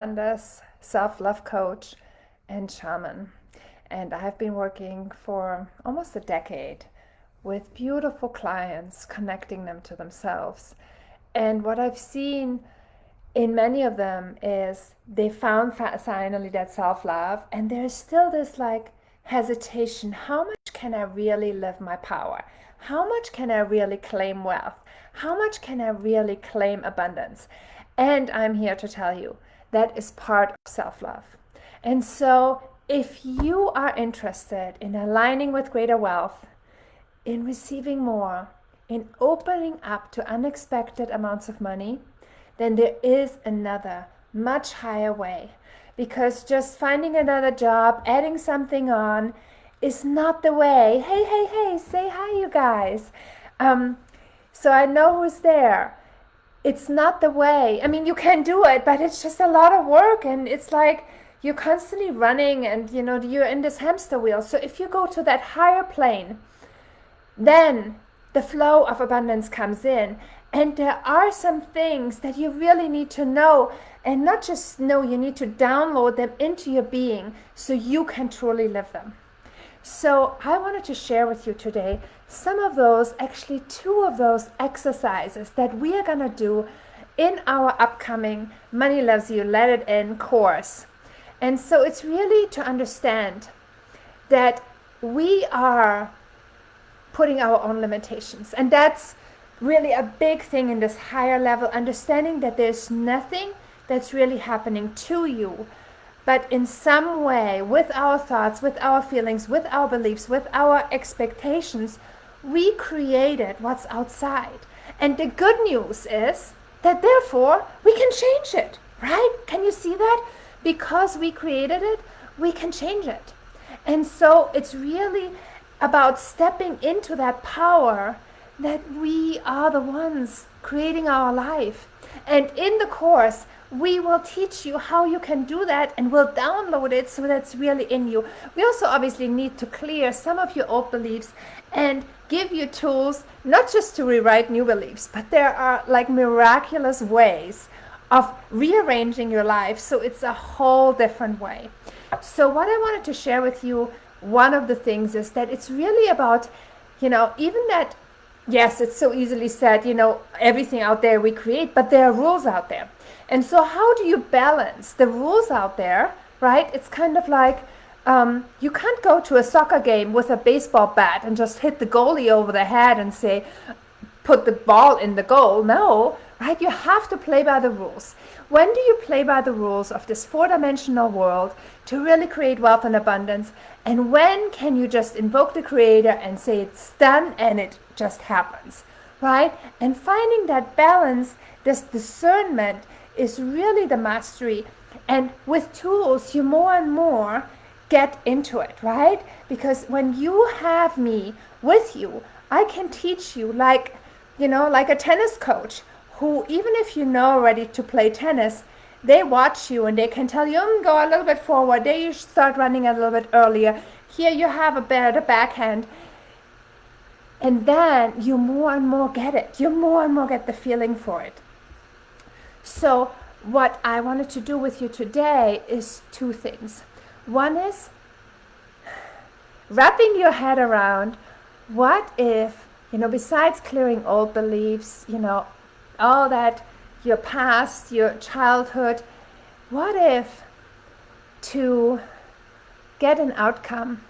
This self-love coach and shaman, and I've been working for almost a decade with beautiful clients, connecting them to themselves. And what I've seen in many of them is they found finally that self-love, and there's still this like hesitation. How much can I really live my power? How much can I really claim wealth? How much can I really claim abundance? And I'm here to tell you that is part of self-love. And so if you are interested in aligning with greater wealth, in receiving more, in opening up to unexpected amounts of money, then there is another much higher way. Because just finding another job, adding something on, is not the way. Hey, hey, hey, say hi, you guys. So I know who's there. It's not the way. I mean, you can do it, but it's just a lot of work, and it's like you're constantly running, and you're in this hamster wheel. So if you go to that higher plane, then the flow of abundance comes in. And there are some things that you really need to know, and not just know, you need to download them into your being so you can truly live them. So I wanted to share with you today some of those, actually two of those exercises that we are going to do in our upcoming Money Loves You, Let It In course. And so it's really to understand that we are putting our own limitations. And that's really a big thing in this higher level, understanding that there's nothing that's really happening to you, but in some way, with our thoughts, with our feelings, with our beliefs, with our expectations, we created what's outside. And the good news is that therefore we can change it, right? Can you see that? Because we created it, we can change it. And so it's really about stepping into that power that we are the ones creating our life. And in the course, we will teach you how you can do that, and we'll download it so that's really in you. We also obviously need to clear some of your old beliefs and give you tools, not just to rewrite new beliefs, but there are like miraculous ways of rearranging your life so it's a whole different way. So what I wanted to share with you, one of the things is that it's really about, even that, yes, it's so easily said, everything out there we create, but there are rules out there. And so how do you balance the rules out there, right? It's kind of like you can't go to a soccer game with a baseball bat and just hit the goalie over the head and say, put the ball in the goal. No, right? You have to play by the rules. When do you play by the rules of this four-dimensional world to really create wealth and abundance? And when can you just invoke the creator and say it's done and it just happens, right? And finding that balance, this discernment, is really the mastery. And with tools, you more and more get into it, right? Because when you have me with you, I can teach you like a tennis coach who, even if you know already to play tennis, they watch you and they can tell you, go a little bit forward, there you start running a little bit earlier, here you have a better backhand. And then you more and more get it. You more and more get the feeling for it. So what I wanted to do with you today is two things. One is wrapping your head around what if, besides clearing old beliefs, all that, your past, your childhood, what if to get an outcome,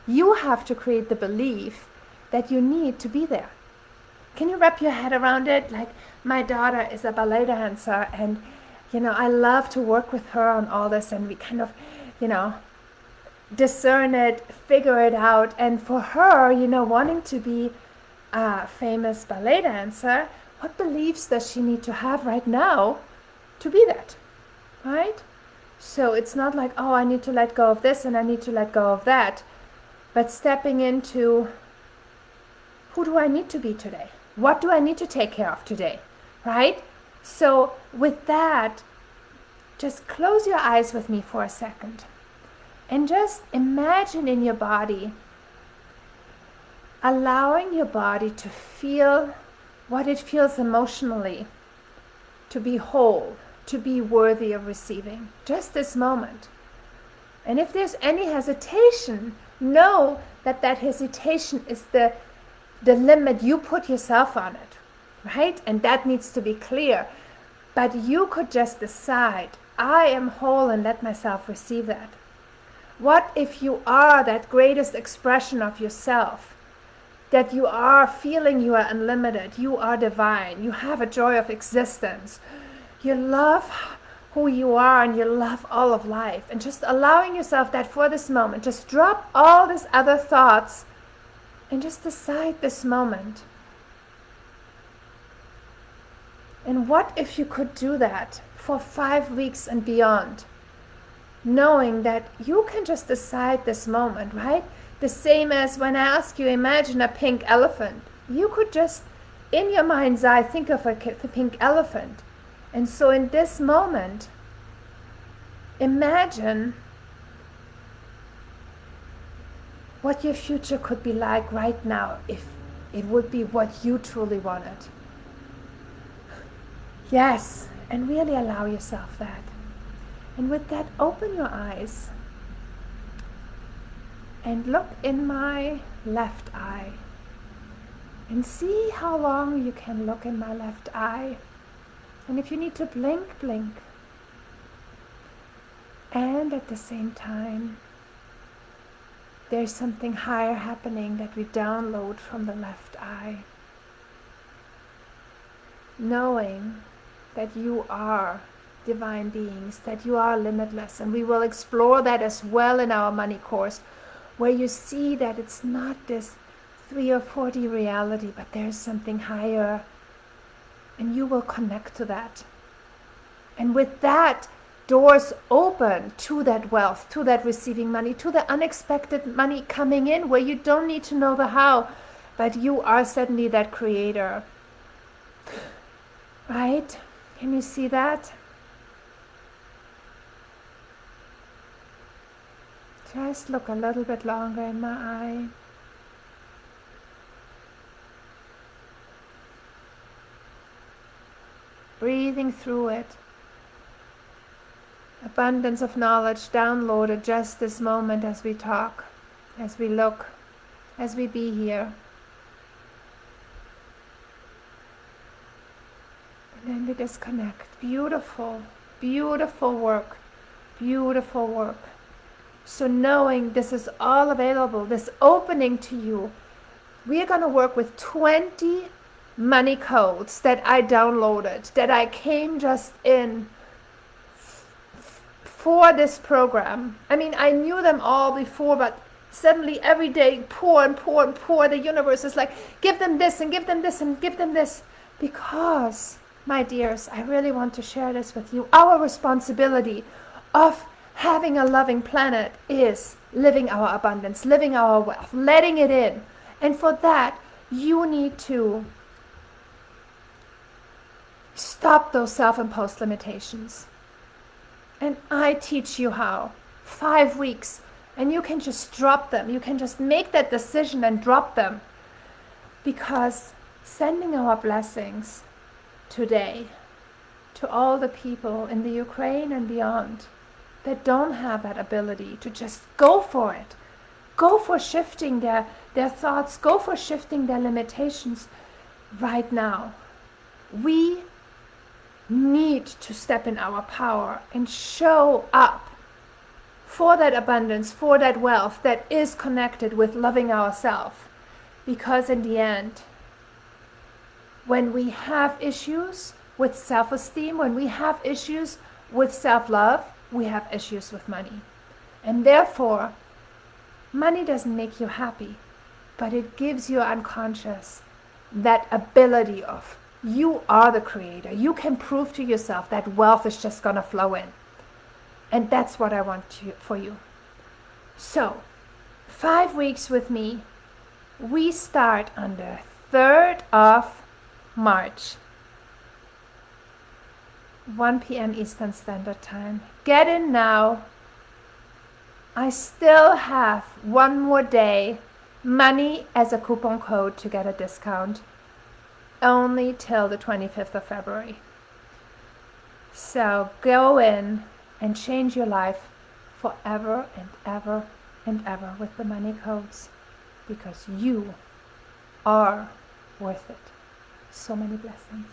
you have to create the belief that you need to be there? Can you wrap your head around it? Like, my daughter is a ballet dancer, and I love to work with her on all this, and we kind of discern it, figure it out. And for her, wanting to be a famous ballet dancer, what beliefs does she need to have right now to be that, right? So it's not like, oh, I need to let go of this and I need to let go of that, but stepping into, who do I need to be today? What do I need to take care of today, right? So with that, just close your eyes with me for a second and just imagine in your body, allowing your body to feel what it feels emotionally, to be whole, to be worthy of receiving. Just this moment. And if there's any hesitation, know that that hesitation is the limit you put yourself on it, right? And that needs to be clear. But you could just decide, I am whole, and let myself receive that. What if you are that greatest expression of yourself? That you are feeling you are unlimited, you are divine, you have a joy of existence. You love who you are and you love all of life. And just allowing yourself that for this moment, just drop all these other thoughts and just decide this moment. And what if you could do that for 5 weeks and beyond? Knowing that you can just decide this moment, right? The same as when I ask you, imagine a pink elephant. You could just, in your mind's eye, think of a pink elephant. And so in this moment, imagine what your future could be like right now if it would be what you truly wanted. Yes, and really allow yourself that. And with that, open your eyes and look in my left eye and see how long you can look in my left eye. And if you need to blink, blink. And at the same time, there's something higher happening that we download from the left eye. Knowing that you are divine beings, that you are limitless. And we will explore that as well in our money course, where you see that it's not this 3 or 4D reality, but there's something higher. And you will connect to that. And with that, doors open to that wealth, to that receiving money, to the unexpected money coming in, where you don't need to know the how, but you are suddenly that creator. Right? Can you see that? Just look a little bit longer in my eye. Breathing through it. Abundance of knowledge downloaded just this moment as we talk, as we look, as we be here. And then we disconnect. Beautiful, beautiful work. Beautiful work. So knowing this is all available, this opening to you, we are going to work with 20 money codes that I downloaded, that I came just in for this program. I mean, I knew them all before, but suddenly every day pour and pour and pour. The universe is like, give them this and give them this and give them this. Because, my dears, I really want to share this with you. Our responsibility of having a loving planet is living our abundance, living our wealth, letting it in. And for that, you need to stop those self-imposed limitations. And I teach you how. 5 weeks. And you can just drop them. You can just make that decision and drop them. Because sending our blessings today to all the people in the Ukraine and beyond that don't have that ability to just go for it. Go for shifting their thoughts. Go for shifting their limitations right now. We need to step in our power and show up for that abundance, for that wealth that is connected with loving ourselves. Because in the end, when we have issues with self-esteem, when we have issues with self-love, we have issues with money. And therefore, money doesn't make you happy, but it gives your unconscious that ability of you are the creator. You can prove to yourself that wealth is just going to flow in. And that's what I want for you. So, 5 weeks with me. We start on the 3rd of March. 1 p.m. Eastern Standard Time. Get in now. I still have one more day, money as a coupon code to get a discount. Only till the 25th of February. So go in and change your life forever and ever and ever with the money codes, because you are worth it. So many blessings.